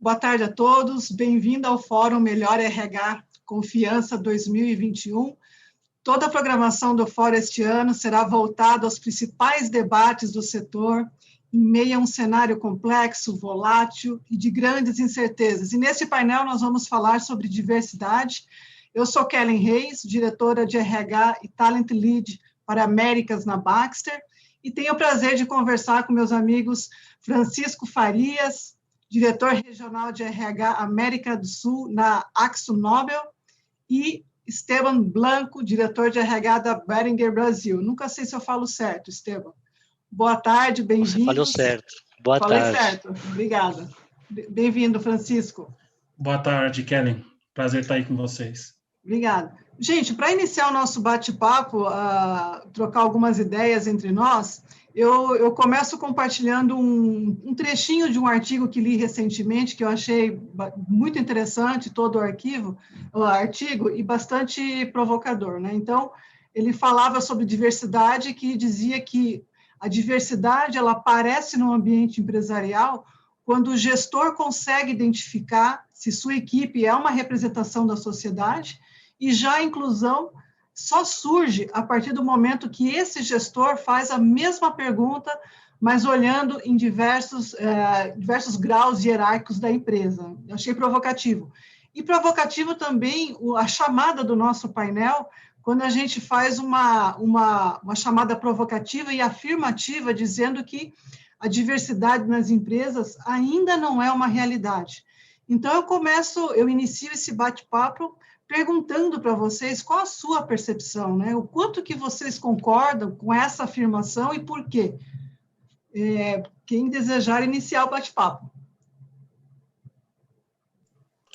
Boa tarde a todos, bem-vindo ao Fórum Melhor RH Confiança 2021. Toda a programação do Fórum este ano será voltada aos principais debates do setor, em meio a um cenário complexo, volátil e de grandes incertezas. E nesse painel nós vamos falar sobre diversidade. Eu sou Kellen Reis, diretora de RH e Talent Lead para Américas na Baxter, e tenho o prazer de conversar com meus amigos Francisco Farias, diretor regional de RH América do Sul na AkzoNobel, e Esteban Blanco, diretor de RH da Behringer Brasil. Nunca sei se eu falo certo, Esteban. Boa tarde, bem-vindos. Você falou certo. Boa tarde. Falei certo, obrigada. Bem-vindo, Francisco. Boa tarde, Kellen. Prazer estar aí com vocês. Obrigada. Gente, para iniciar o nosso bate-papo, trocar algumas ideias entre nós, eu começo compartilhando um trechinho de um artigo que li recentemente, que eu achei muito interessante, todo o artigo, e bastante provocador, né? Então, ele falava sobre diversidade, que dizia que a diversidade, ela aparece no ambiente empresarial quando o gestor consegue identificar se sua equipe é uma representação da sociedade, e já a inclusão só surge a partir do momento que esse gestor faz a mesma pergunta, mas olhando em diversos graus hierárquicos da empresa. Eu achei provocativo. E provocativo também a chamada do nosso painel, quando a gente faz uma chamada provocativa e afirmativa, dizendo que a diversidade nas empresas ainda não é uma realidade. Então, eu inicio esse bate-papo perguntando para vocês qual a sua percepção, né? O quanto que vocês concordam com essa afirmação e por quê? Quem desejar iniciar o bate-papo.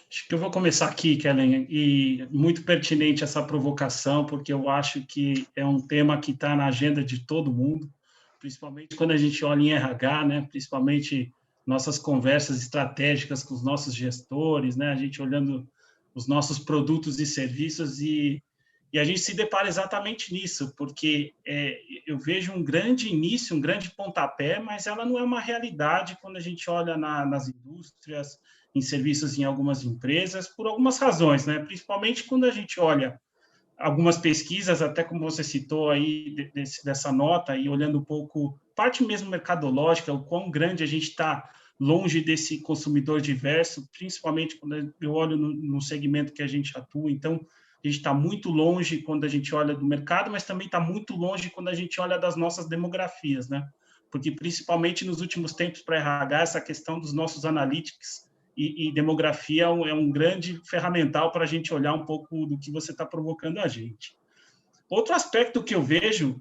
Acho que eu vou começar aqui, Kellen, e muito pertinente essa provocação, porque eu acho que é um tema que está na agenda de todo mundo, principalmente quando a gente olha em RH, né? Principalmente nossas conversas estratégicas com os nossos gestores, né? A gente olhando os nossos produtos e serviços e a gente se depara exatamente nisso, porque eu vejo um grande início, um grande pontapé, mas ela não é uma realidade quando a gente olha nas indústrias, em serviços em algumas empresas, por algumas razões, né? Principalmente quando a gente olha algumas pesquisas, até como você citou aí dessa nota, e olhando um pouco, parte mesmo mercadológica, o quão grande a gente está longe desse consumidor diverso, principalmente quando eu olho no segmento que a gente atua. Então, a gente está muito longe quando a gente olha do mercado, mas também está muito longe quando a gente olha das nossas demografias, né? Porque, principalmente nos últimos tempos, para RH, essa questão dos nossos analytics e demografia é um grande ferramental para a gente olhar um pouco do que você está provocando a gente. Outro aspecto que eu vejo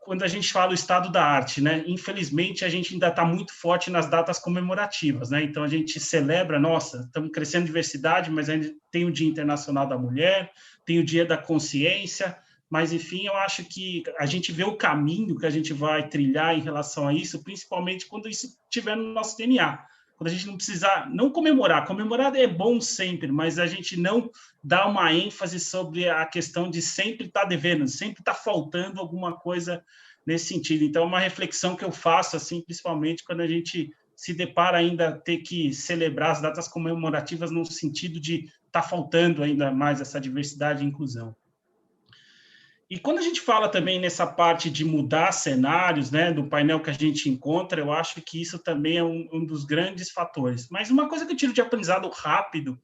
quando a gente fala o estado da arte, né? Infelizmente, a gente ainda está muito forte nas datas comemorativas, né? Então, a gente celebra, nossa, estamos crescendo diversidade, mas ainda tem o Dia Internacional da Mulher, tem o Dia da Consciência, mas, enfim, eu acho que a gente vê o caminho que a gente vai trilhar em relação a isso, principalmente quando isso estiver no nosso DNA. Quando a gente não precisar, não comemorar é bom sempre, mas a gente não dá uma ênfase sobre a questão de sempre estar devendo, sempre estar faltando alguma coisa nesse sentido. Então, é uma reflexão que eu faço, assim, principalmente quando a gente se depara ainda ter que celebrar as datas comemorativas no sentido de estar faltando ainda mais essa diversidade e inclusão. E quando a gente fala também nessa parte de mudar cenários, né, do painel que a gente encontra, eu acho que isso também é um dos grandes fatores. Mas uma coisa que eu tiro de aprendizado rápido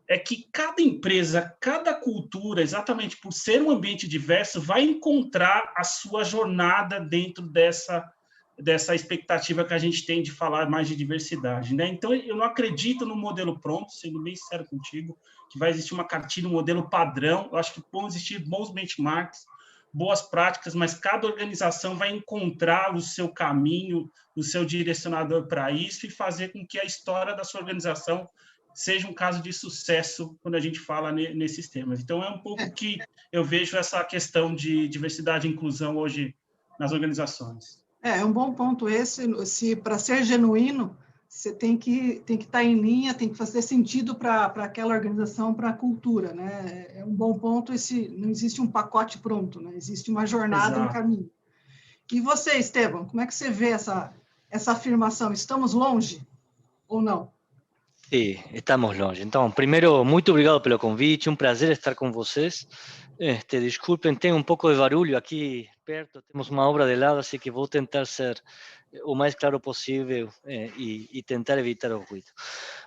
é que cada empresa, cada cultura, exatamente por ser um ambiente diverso, vai encontrar a sua jornada dentro dessa expectativa que a gente tem de falar mais de diversidade, né? Então, eu não acredito no modelo pronto, sendo bem sincero contigo, que vai existir uma cartilha, um modelo padrão. Eu acho que vão existir bons benchmarks, boas práticas, mas cada organização vai encontrar o seu caminho, o seu direcionador para isso e fazer com que a história da sua organização seja um caso de sucesso quando a gente fala nesses temas. Então, é um pouco que eu vejo essa questão de diversidade e inclusão hoje nas organizações. É um bom ponto esse, para ser genuíno, você tem que estar em linha, tem que fazer sentido para aquela organização, para a cultura, né? É um bom ponto não existe um pacote pronto, né? Existe uma jornada, um caminho. E você, Esteban, como é que você vê essa afirmação? Estamos longe ou não? Sim, estamos longe. Então, primeiro, muito obrigado pelo convite, um prazer estar com vocês. Desculpem, tem um pouco de barulho aqui perto, temos uma obra de lado, assim que vou tentar ser o mais claro possível e tentar evitar o ruído.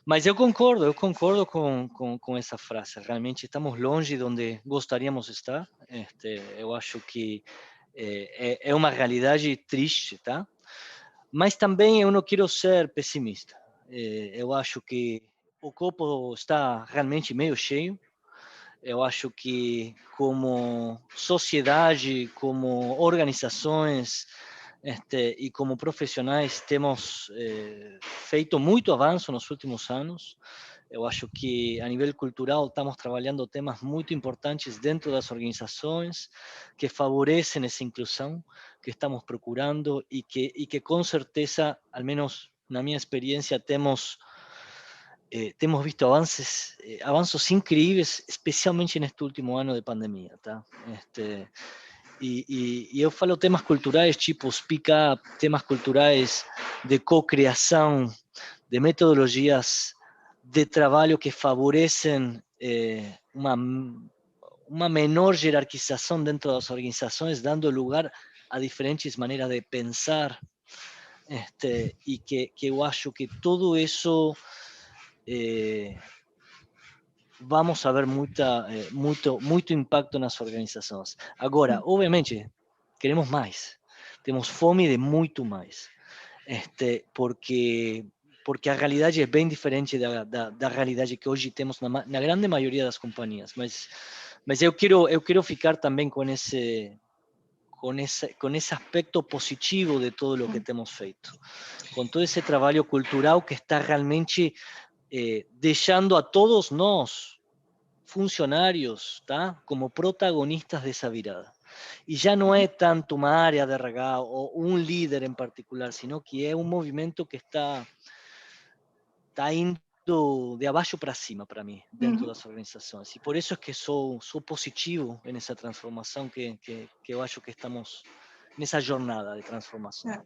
Mas eu concordo com essa frase. Realmente estamos longe de onde gostaríamos estar. Eu acho que é uma realidade triste, tá? Mas também eu não quero ser pessimista. Eu acho que o copo está realmente meio cheio. Eu acho que como sociedade, como organizações e como profissionais temos feito muito avanço nos últimos anos. Eu acho que a nível cultural estamos trabalhando temas muito importantes dentro das organizações que favorecem essa inclusão que estamos procurando e que com certeza, al menos na minha experiência, temos visto avanços incríveis, especialmente neste último ano de pandemia, tá? E eu falo temas culturais tipo Speak Up, temas culturais de co-criação, de metodologias de trabalho que favorecem uma menor jerarquização dentro das organizações, dando lugar a diferentes maneiras de pensar, e que eu acho que tudo isso vamos a ver muito impacto nas organizações. Agora, obviamente, queremos mais. Temos fome de muito mais. Porque a realidade é bem diferente da realidade que hoje temos na grande maioria das companhias. Mas eu quero ficar também com esse aspecto positivo de todo o que temos feito. Com todo esse trabalho cultural que está realmente deixando a todos nós, funcionários, tá? Como protagonistas dessa virada. E já não é tanto uma área de RH ou um líder em particular, sino que é um movimento que está indo de abaixo para cima para mim, dentro das organizações. E por isso é que sou positivo nessa transformação que eu acho que estamos nessa jornada de transformação.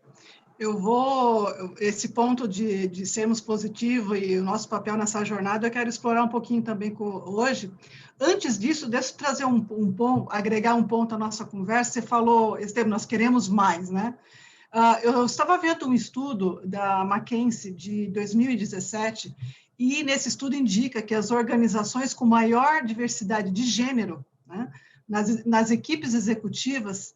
Esse ponto de sermos positivos e o nosso papel nessa jornada, eu quero explorar um pouquinho também hoje. Antes disso, deixa eu trazer um ponto, agregar um ponto à nossa conversa. Você falou, Esteban, nós queremos mais, né? Eu estava vendo um estudo da McKinsey de 2017 e nesse estudo indica que as organizações com maior diversidade de gênero, né, nas equipes executivas,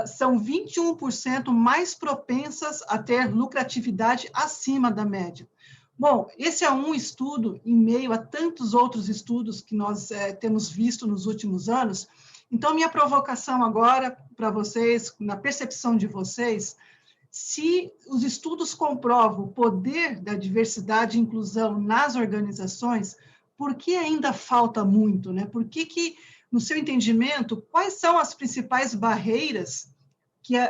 são 21% mais propensas a ter lucratividade acima da média. Bom, esse é um estudo em meio a tantos outros estudos que nós temos visto nos últimos anos. Então, minha provocação agora para vocês, na percepção de vocês, se os estudos comprovam o poder da diversidade e inclusão nas organizações, por que ainda falta muito, né? Por que, no seu entendimento, quais são as principais barreiras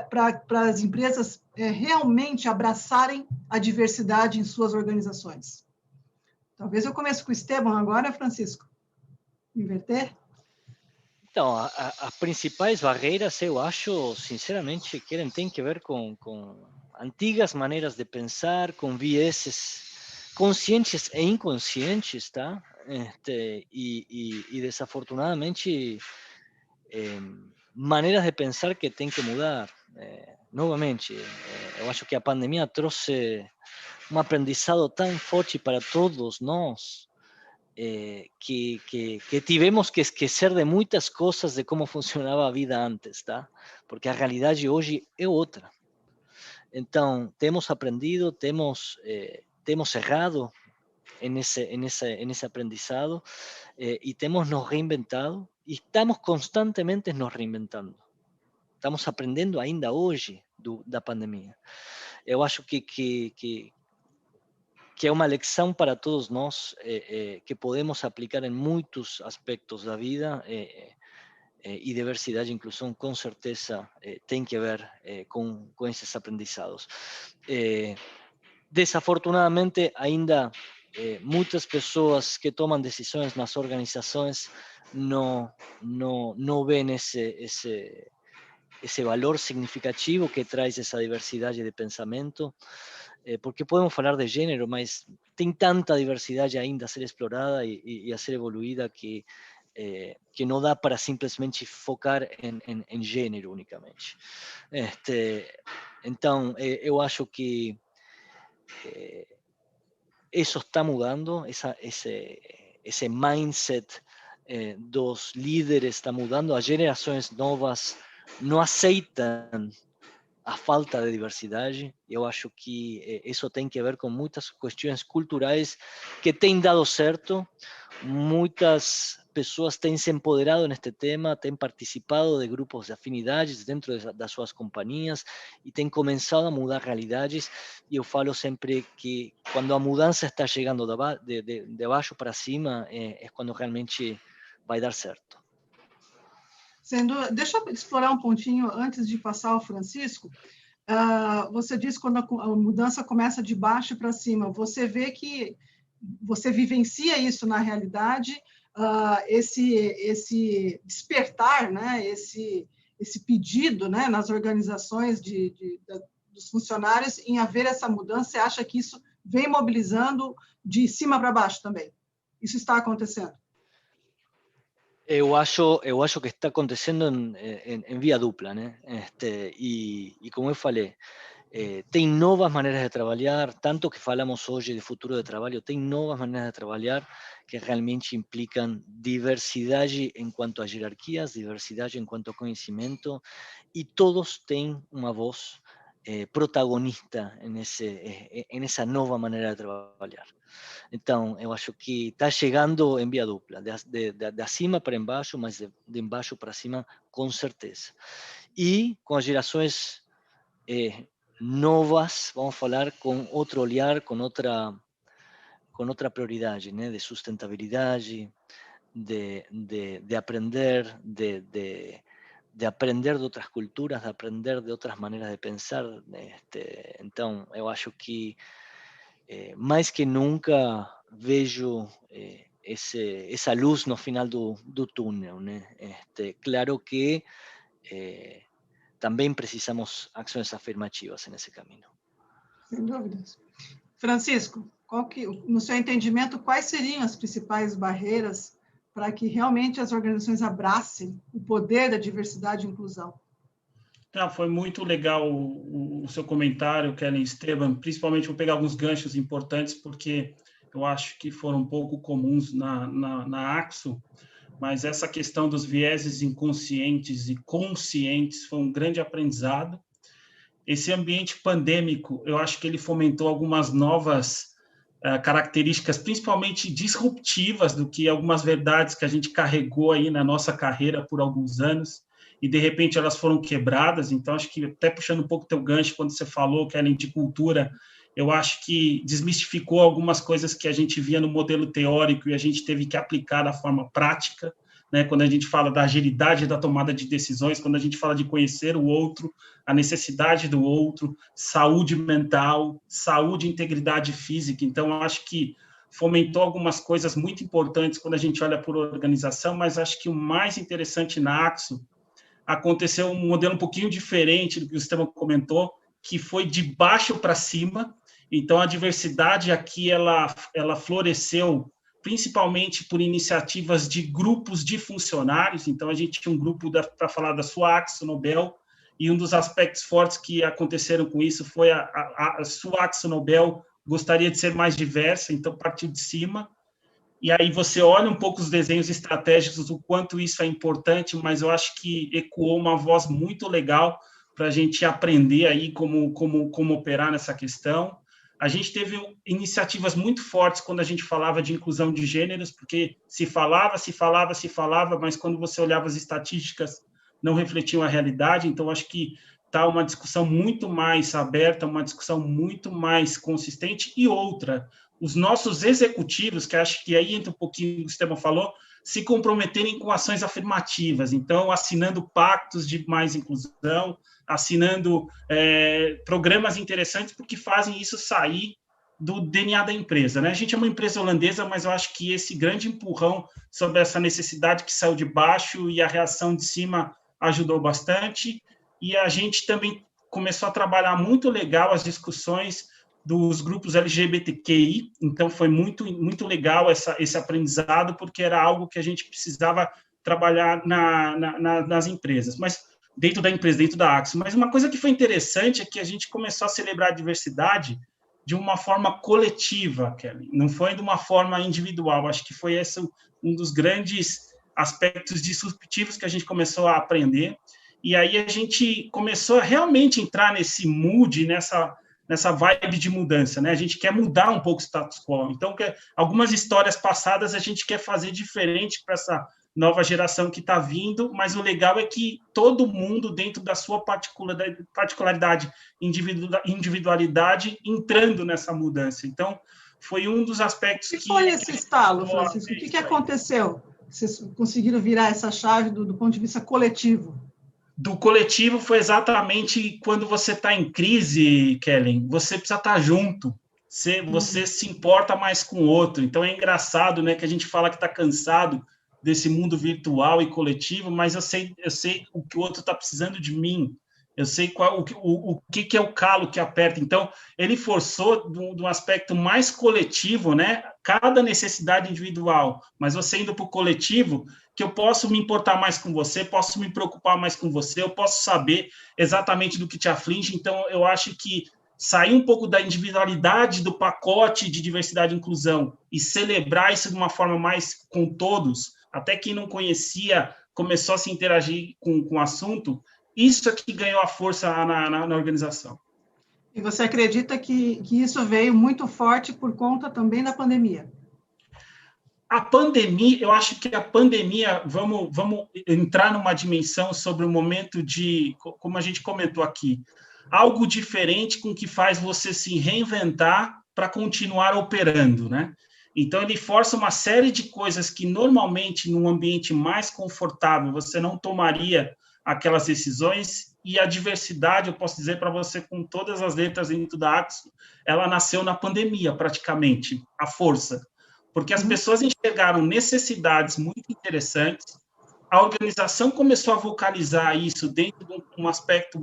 para as empresas realmente abraçarem a diversidade em suas organizações? Talvez eu comece com o Esteban agora, Francisco. Inverter? Então, as principais barreiras, eu acho, sinceramente, que tem que ver com antigas maneiras de pensar, com vieses conscientes e inconscientes, tá? E desafortunadamente, maneiras de pensar que tem que mudar. Novamente, eu acho que a pandemia trouxe um aprendizado tão forte para todos nós, que tivemos que esquecer de muitas coisas de como funcionava a vida antes, tá? Porque a realidade hoje é outra. Então, temos aprendido, temos errado nesse aprendizado e temos nos reinventado e estamos constantemente nos reinventando. Estamos aprendendo ainda hoje da pandemia. Eu acho que é uma lição para todos nós que podemos aplicar em muitos aspectos da vida e diversidade e inclusão, com certeza, tem que ver com esses aprendizados. Desafortunadamente, ainda muitas pessoas que tomam decisões nas organizações não veem esse valor significativo que traz essa diversidade de pensamento. porque podemos falar de gênero, mas tem tanta diversidade ainda a ser explorada e a ser evoluída que não dá para simplesmente focar em gênero unicamente. Então, eu acho que isso está mudando, esse mindset dos líderes está mudando, as gerações novas não aceitam a falta de diversidade. Eu acho que isso tem que ver com muitas questões culturais que têm dado certo. Muitas pessoas têm se empoderado neste tema, têm participado de grupos de afinidades dentro das suas companhias e têm começado a mudar realidades. E eu falo sempre que quando a mudança está chegando de baixo para cima, é quando realmente vai dar certo. Deixa eu explorar um pontinho antes de passar ao Francisco. Você disse quando a mudança começa de baixo para cima. Você vê que você vivencia isso na realidade, esse despertar, né? Esse pedido, né? Nas organizações dos funcionários em haver essa mudança. Você acha que isso vem mobilizando de cima para baixo também? Isso está acontecendo? Eu acho que está acontecendo em via dupla, né? E como eu falei, tem novas maneiras de trabalhar, tanto que falamos hoje de futuro de trabalho, tem novas maneiras de trabalhar que realmente implicam diversidade em quanto a hierarquias, diversidade em quanto a conhecimento, e todos têm uma voz protagonista nessa nova maneira de trabalhar. Então, eu acho que está chegando em via dupla, de acima para embaixo, mas de embaixo para cima, com certeza. E com as gerações novas, vamos falar com outro olhar, com outra prioridade, né? De sustentabilidade, de aprender, de aprender de outras culturas, de aprender de outras maneiras de pensar. Então, eu acho que mais que nunca vejo essa luz no final do túnel, né? Claro que também precisamos ações afirmativas nesse caminho. Sem dúvidas. Francisco, no seu entendimento, quais seriam as principais barreiras para que realmente as organizações abracem o poder da diversidade e inclusão? Foi muito legal o seu comentário, Kellen, Esteban. Principalmente vou pegar alguns ganchos importantes, porque eu acho que foram um pouco comuns na Axo, mas essa questão dos vieses inconscientes e conscientes foi um grande aprendizado. Esse ambiente pandêmico, eu acho que ele fomentou algumas novas características, principalmente disruptivas, do que algumas verdades que a gente carregou aí na nossa carreira por alguns anos, e de repente elas foram quebradas. Então, acho que até puxando um pouco o teu gancho, quando você falou, Kellen, de cultura, eu acho que desmistificou algumas coisas que a gente via no modelo teórico e a gente teve que aplicar da forma prática, né? Quando a gente fala da agilidade da tomada de decisões, quando a gente fala de conhecer o outro, a necessidade do outro, saúde mental, saúde e integridade física. Então, eu acho que fomentou algumas coisas muito importantes quando a gente olha por organização, mas acho que o mais interessante na Axo aconteceu um modelo um pouquinho diferente do que o Esteban comentou, que foi de baixo para cima. Então, a diversidade aqui, ela floresceu principalmente por iniciativas de grupos de funcionários. Então, a gente tinha um grupo para falar da sua Axo Nobel, e um dos aspectos fortes que aconteceram com isso foi a sua Axo Nobel gostaria de ser mais diversa, então partiu de cima. E aí você olha um pouco os desenhos estratégicos, o quanto isso é importante, mas eu acho que ecoou uma voz muito legal para a gente aprender aí como operar nessa questão. A gente teve iniciativas muito fortes quando a gente falava de inclusão de gêneros, porque se falava, mas quando você olhava as estatísticas, não refletiam a realidade. Então, acho que está uma discussão muito mais aberta, uma discussão muito mais consistente. E outra, os nossos executivos, que acho que aí entra um pouquinho o que o Esteban falou, se comprometerem com ações afirmativas. Então, assinando pactos de mais inclusão, assinando programas interessantes, porque fazem isso sair do DNA da empresa, né? A gente é uma empresa holandesa, mas eu acho que esse grande empurrão sobre essa necessidade que saiu de baixo e a reação de cima ajudou bastante. E a gente também começou a trabalhar muito legal as discussões dos grupos LGBTQI, então foi muito legal esse aprendizado, porque era algo que a gente precisava trabalhar nas empresas, mas dentro da empresa, dentro da Axo. Mas uma coisa que foi interessante é que a gente começou a celebrar a diversidade de uma forma coletiva, Kelly, não foi de uma forma individual. Acho que foi esse um dos grandes aspectos disruptivos que a gente começou a aprender, e aí a gente começou a realmente entrar nesse mood, nessa vibe de mudança, né? A gente quer mudar um pouco o status quo. Então, algumas histórias passadas a gente quer fazer diferente para essa nova geração que está vindo, mas o legal é que todo mundo, dentro da sua particularidade, individualidade, entrando nessa mudança. Então, foi um dos aspectos que... foi esse estalo, Francisco? O que aconteceu? Vocês conseguiram virar essa chave do ponto de vista coletivo? Do coletivo foi exatamente quando você está em crise, Kellen, você precisa estar junto, você se importa mais com o outro. Então é engraçado, né, que a gente fala que está cansado desse mundo virtual e coletivo, mas eu sei o que o outro está precisando de mim, eu sei o que é o calo que aperta. Então ele forçou de um aspecto mais coletivo, né, cada necessidade individual, mas você indo para o coletivo, que eu posso me importar mais com você, posso me preocupar mais com você, eu posso saber exatamente do que te aflige. Então, eu acho que sair um pouco da individualidade do pacote de diversidade e inclusão e celebrar isso de uma forma mais com todos, até quem não conhecia começou a se interagir com o assunto, isso é que ganhou a força na organização. E você acredita que isso veio muito forte por conta também da pandemia? A pandemia, eu acho que a pandemia, vamos entrar numa dimensão sobre o momento de, como a gente comentou aqui, algo diferente com que faz você se reinventar para continuar operando, né? Então, ele força uma série de coisas que, normalmente, num ambiente mais confortável, você não tomaria aquelas decisões, e a diversidade, eu posso dizer para você, com todas as letras dentro da Axo, ela nasceu na pandemia, praticamente, a força. Porque as pessoas enxergaram necessidades muito interessantes, a organização começou a vocalizar isso dentro de um aspecto,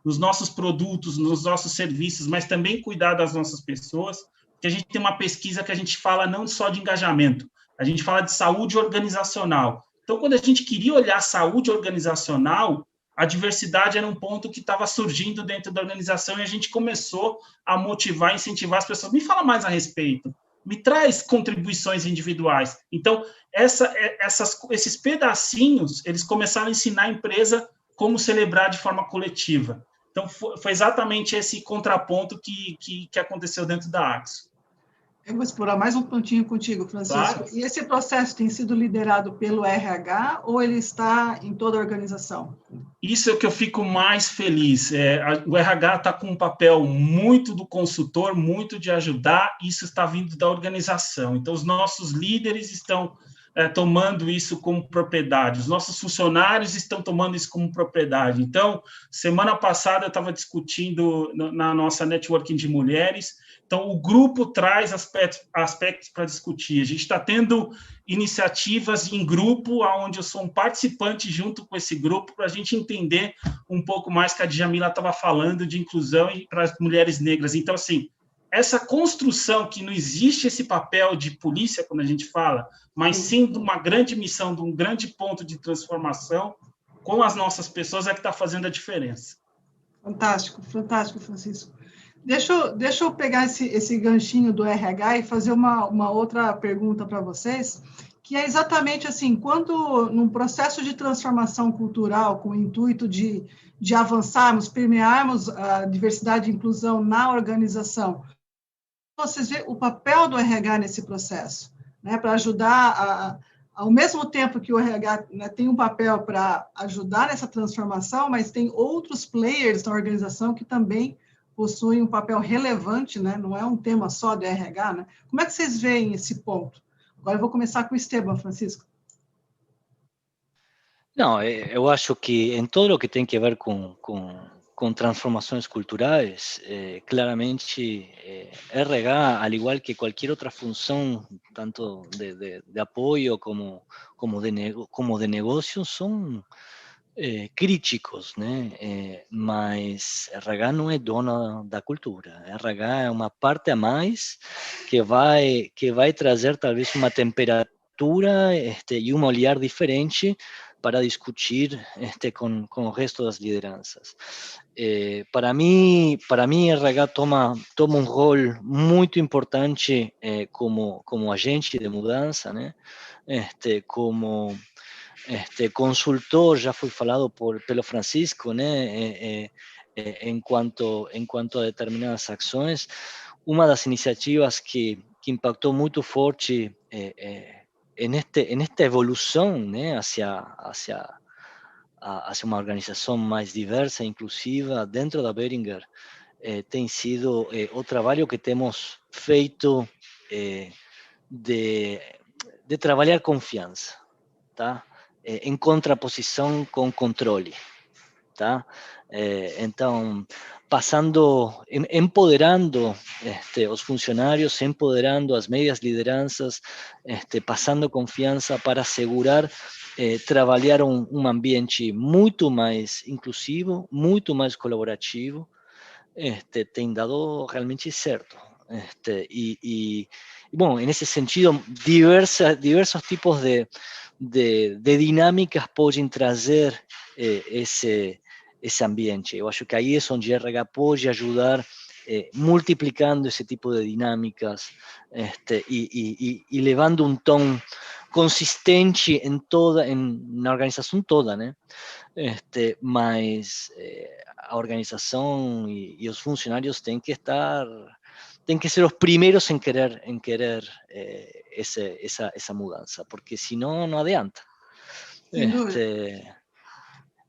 nos nossos produtos, nos nossos serviços, mas também cuidar das nossas pessoas, porque a gente tem uma pesquisa que a gente fala não só de engajamento, a gente fala de saúde organizacional. Então, quando a gente queria olhar saúde organizacional, a diversidade era um ponto que estava surgindo dentro da organização, e a gente começou a motivar, incentivar as pessoas. Me fala mais a respeito. Me traz contribuições individuais. Então, esses pedacinhos, eles começaram a ensinar a empresa como celebrar de forma coletiva. Então, foi exatamente esse contraponto que aconteceu dentro da Axo. Eu vou explorar mais um pontinho contigo, Francisco. Claro. E esse processo tem sido liderado pelo RH ou ele está em toda a organização? Isso é o que eu fico mais feliz. O RH está com um papel muito do consultor, muito de ajudar, isso está vindo da organização. Então, os nossos líderes estão tomando isso como propriedade, os nossos funcionários estão tomando isso como propriedade. Então, semana passada eu estava discutindo na nossa networking de mulheres. Então, o grupo traz aspectos para discutir. A gente está tendo iniciativas em grupo, onde eu sou um participante junto com esse grupo, para a gente entender um pouco mais que a Djamila estava falando de inclusão para as mulheres negras. Então, assim, essa construção que não existe esse papel de polícia, quando a gente fala, mas sim de uma grande missão, de um grande ponto de transformação com as nossas pessoas, é que está fazendo a diferença. Fantástico, fantástico, Francisco. Deixa eu pegar esse ganchinho do RH e fazer uma outra pergunta para vocês, que é exatamente assim, quando num processo de transformação cultural, com o intuito de avançarmos, permearmos a diversidade e inclusão na organização, vocês veem o papel do RH nesse processo, né, para ajudar, ao mesmo tempo que o RH, né, tem um papel para ajudar nessa transformação, mas tem outros players na organização que também possuem um papel relevante, né? Não é um tema só do RH, né? Como é que vocês veem esse ponto? Agora eu vou começar com o Esteban, Francisco. Não, eu acho que em todo o que tem que ver com transformações culturais, claramente RH, al igual que qualquer outra função, tanto de apoio como de negócio, são críticos, né? Mas RH não é dona da cultura. RH é uma parte a mais que vai trazer talvez uma temperatura e um olhar diferente para discutir com o resto das lideranças. Para mim RH toma um rol muito importante como agente de mudança, né? Como consultor, já foi falado pelo Francisco, né? Em quanto a determinadas ações, uma das iniciativas que impactou muito forte nesta evolução, né, hacia uma organização mais diversa e inclusiva dentro da Behringer, tem sido o trabalho que temos feito de trabalhar confiança, tá? Em contraposição com controle, tá? Então, empoderando os funcionários, empoderando as médias lideranças, passando confiança para assegurar trabalhar um ambiente muito mais inclusivo, muito mais colaborativo, tem dado realmente certo. Bom, nesse sentido, diversos tipos de dinámicas podem trazer esse ambiente. Eu acho que aí é onde o RH pode ajudar multiplicando esse tipo de dinâmicas e levando um tom consistente na organização toda, né? Mas a organização e os funcionários têm que ser os primeiros em querer essa mudança, porque senão não adianta. Sem dúvida.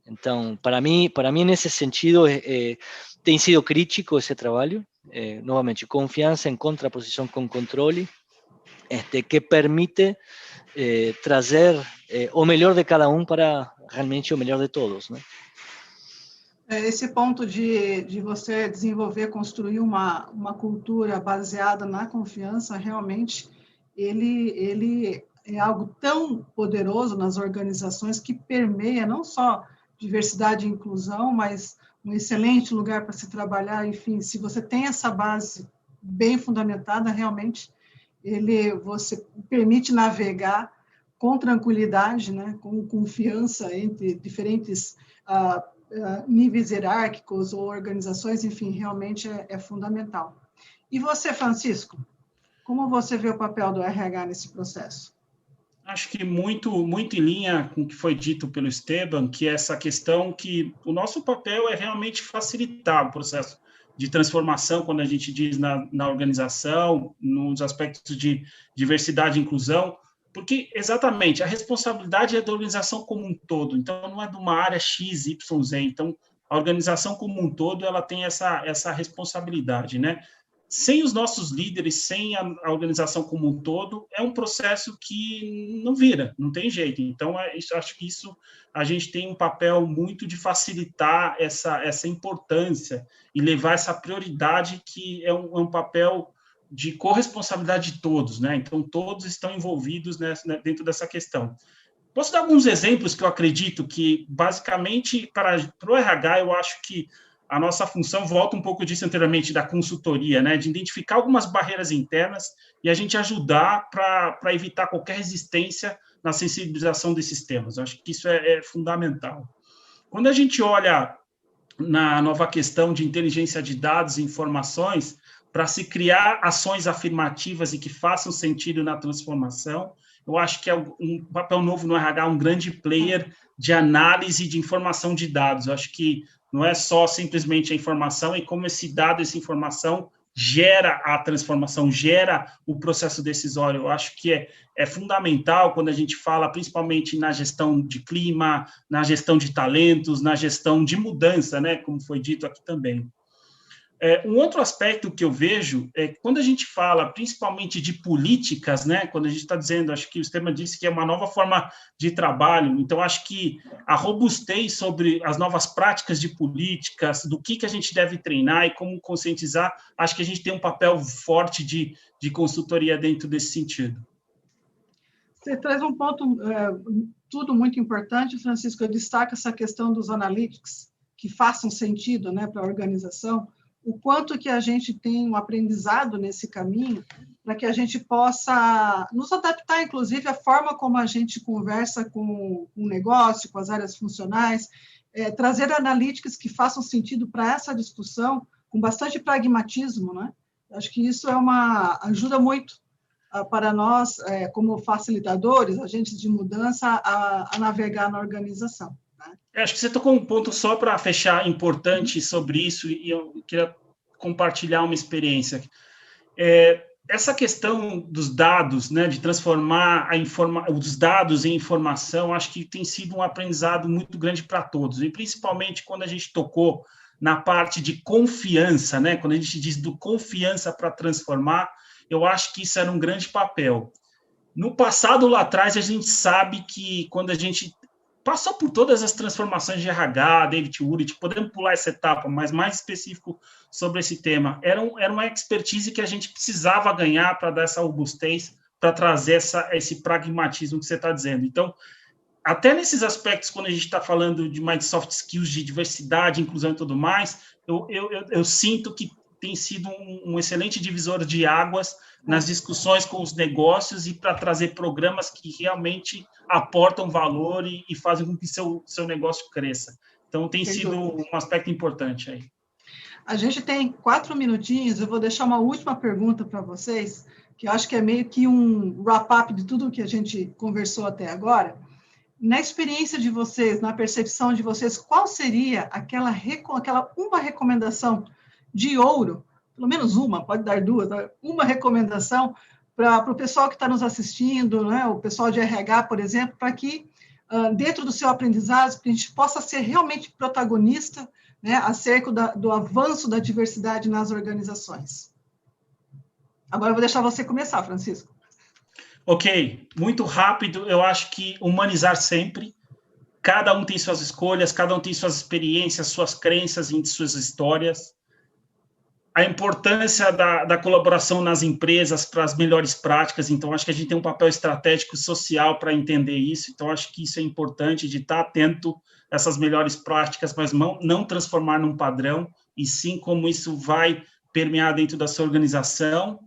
Então, para mim nesse sentido, tem sido crítico esse trabalho, novamente, confiança em contraposição com controle, que permite trazer o melhor de cada um para realmente o melhor de todos, né? Esse ponto de você desenvolver, construir uma cultura baseada na confiança, realmente, ele é algo tão poderoso nas organizações que permeia não só diversidade e inclusão, mas um excelente lugar para se trabalhar. Enfim, se você tem essa base bem fundamentada, realmente, você permite navegar com tranquilidade, né, com confiança entre diferentes níveis hierárquicos ou organizações, enfim, realmente é fundamental. E você, Francisco, como você vê o papel do RH nesse processo? Acho que muito em linha com o que foi dito pelo Esteban, que é essa questão que o nosso papel é realmente facilitar o processo de transformação, quando a gente diz na organização, nos aspectos de diversidade e inclusão, porque, exatamente, a responsabilidade é da organização como um todo, então não é de uma área X, Y, Z, então a organização como um todo, ela tem essa responsabilidade, né? Sem os nossos líderes, sem a organização como um todo, é um processo que não vira, não tem jeito. Então, acho que isso a gente tem um papel muito de facilitar essa importância e levar essa prioridade, que é um papel de corresponsabilidade de todos, né? Então, todos estão envolvidos dentro dessa questão. Posso dar alguns exemplos que eu acredito que, basicamente, para o RH, eu acho que a nossa função volta um pouco disso anteriormente, da consultoria, né? De identificar algumas barreiras internas e a gente ajudar para evitar qualquer resistência na sensibilização desses temas. Eu acho que isso é fundamental. Quando a gente olha na nova questão de inteligência de dados e informações, para se criar ações afirmativas e que façam sentido na transformação, eu acho que é um papel novo no RH, um grande player de análise de informação de dados. Eu acho que não é só simplesmente a informação, e como esse dado, essa informação gera a transformação, gera o processo decisório. Eu acho que é fundamental quando a gente fala, principalmente na gestão de clima, na gestão de talentos, na gestão de mudança, né, como foi dito aqui também. Um outro aspecto que eu vejo é que quando a gente fala principalmente de políticas, né, quando a gente está dizendo, acho que o Esteban disse que é uma nova forma de trabalho, então acho que a robustez sobre as novas práticas de políticas, do que a gente deve treinar e como conscientizar, acho que a gente tem um papel forte de consultoria dentro desse sentido. Você traz um ponto estudo muito importante, Francisco, eu destaco essa questão dos analytics, que façam sentido, né, para a organização, o quanto que a gente tem um aprendizado nesse caminho, para que a gente possa nos adaptar, inclusive, à forma como a gente conversa com o negócio, com as áreas funcionais, trazer analytics que façam sentido para essa discussão, com bastante pragmatismo, né? Acho que isso ajuda muito para nós, como facilitadores, agentes de mudança, a navegar na organização. Acho que você tocou um ponto só para fechar importante sobre isso, e eu queria compartilhar uma experiência. Essa questão dos dados, né, de transformar os dados em informação, acho que tem sido um aprendizado muito grande para todos, e principalmente quando a gente tocou na parte de confiança, né, quando a gente diz do confiança para transformar, eu acho que isso era um grande papel. No passado, lá atrás, a gente sabe que quando a gente passou por todas as transformações de RH, David Wood, podemos pular essa etapa, mas mais específico sobre esse tema, era uma expertise que a gente precisava ganhar para dar essa robustez, para trazer esse pragmatismo que você está dizendo. Então, até nesses aspectos, quando a gente está falando de mais soft skills, de diversidade, inclusão e tudo mais, eu sinto que tem sido um excelente divisor de águas nas discussões com os negócios e para trazer programas que realmente aportam valor e fazem com que seu negócio cresça. Então, tem sido um aspecto importante aí. A gente tem 4 minutinhos, eu vou deixar uma última pergunta para vocês, que eu acho que é meio que um wrap-up de tudo que a gente conversou até agora. Na experiência de vocês, na percepção de vocês, qual seria aquela uma recomendação de ouro, pelo menos uma, pode dar duas, uma recomendação para o pessoal que está nos assistindo, né, o pessoal de RH, por exemplo, para que, dentro do seu aprendizado, a gente possa ser realmente protagonista, né, acerca do avanço da diversidade nas organizações. Agora eu vou deixar você começar, Francisco. Ok, muito rápido, eu acho que humanizar sempre, cada um tem suas escolhas, cada um tem suas experiências, suas crenças e suas histórias, a importância da colaboração nas empresas para as melhores práticas, então acho que a gente tem um papel estratégico social para entender isso, então acho que isso é importante, de estar atento a essas melhores práticas, mas não transformar num padrão, e sim como isso vai permear dentro da sua organização.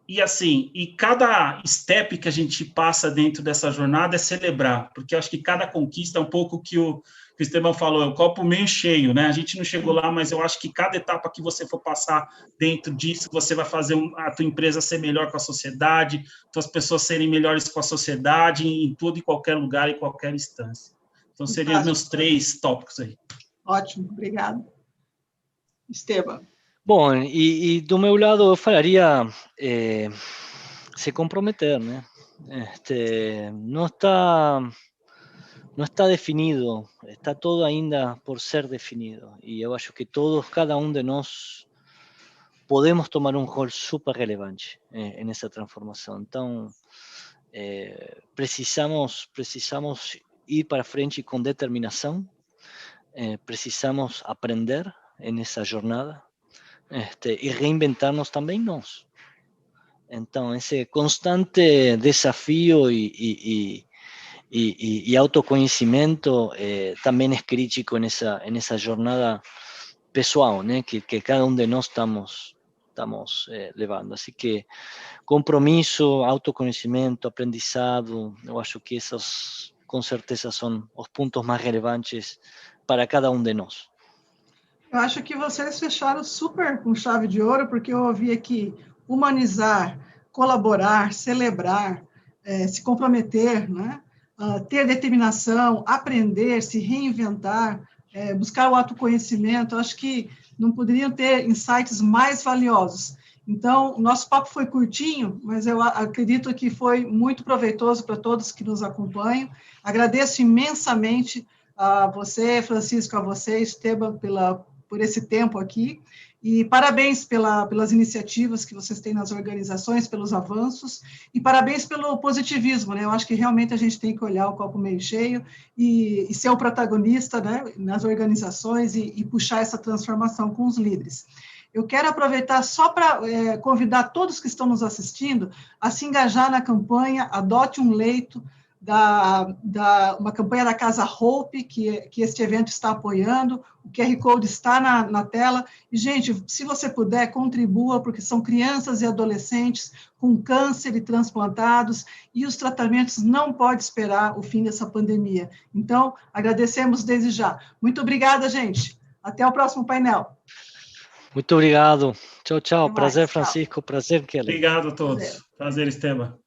E assim, cada step que a gente passa dentro dessa jornada é celebrar, porque eu acho que cada conquista é um pouco que o Esteban falou, é o copo meio cheio, né? A gente não chegou lá, mas eu acho que cada etapa que você for passar dentro disso, você vai fazer a tua empresa ser melhor com a sociedade, tuas pessoas serem melhores com a sociedade, em todo e qualquer lugar, em qualquer instância. Então, seriam os meus 3 tópicos aí. Ótimo, obrigado. Esteban. Bom, e do meu lado eu falaria se comprometer, né? Não está definido, está todo ainda por ser definido. E eu acho que cada um de nós, podemos tomar um rol super relevante nessa transformação. Então, precisamos ir para frente com determinação, precisamos aprender nessa jornada, e reinventarnos também nós. Então, esse constante desafio e autoconhecimento também é crítico nessa jornada pessoal, né, que cada um de nós estamos levando. Assim que compromisso, autoconhecimento, aprendizado, eu acho que esses, com certeza, são os pontos mais relevantes para cada um de nós. Eu acho que vocês fecharam super com chave de ouro, porque eu ouvi aqui humanizar, colaborar, celebrar, se comprometer, né? Ter determinação, aprender, se reinventar, buscar o autoconhecimento. Eu acho que não poderiam ter insights mais valiosos. Então, o nosso papo foi curtinho, mas eu acredito que foi muito proveitoso para todos que nos acompanham. Agradeço imensamente a você, Francisco, a você, Esteban, por esse tempo aqui, e parabéns pelas iniciativas que vocês têm nas organizações, pelos avanços, e parabéns pelo positivismo, né? Eu acho que realmente a gente tem que olhar o copo meio cheio e ser o protagonista, né, nas organizações e puxar essa transformação com os líderes. Eu quero aproveitar só para convidar todos que estão nos assistindo a se engajar na campanha Adote um Leito, uma campanha da Casa Hope, que este evento está apoiando. O QR Code está na tela. E, gente, se você puder, contribua, porque são crianças e adolescentes com câncer e transplantados, e os tratamentos não podem esperar o fim dessa pandemia. Então, agradecemos desde já. Muito obrigada, gente. Até o próximo painel. Muito obrigado. Tchau, tchau. Até mais. Prazer, Tchau. Francisco. Prazer, Kellen. Obrigado a todos. Prazer, Esteban.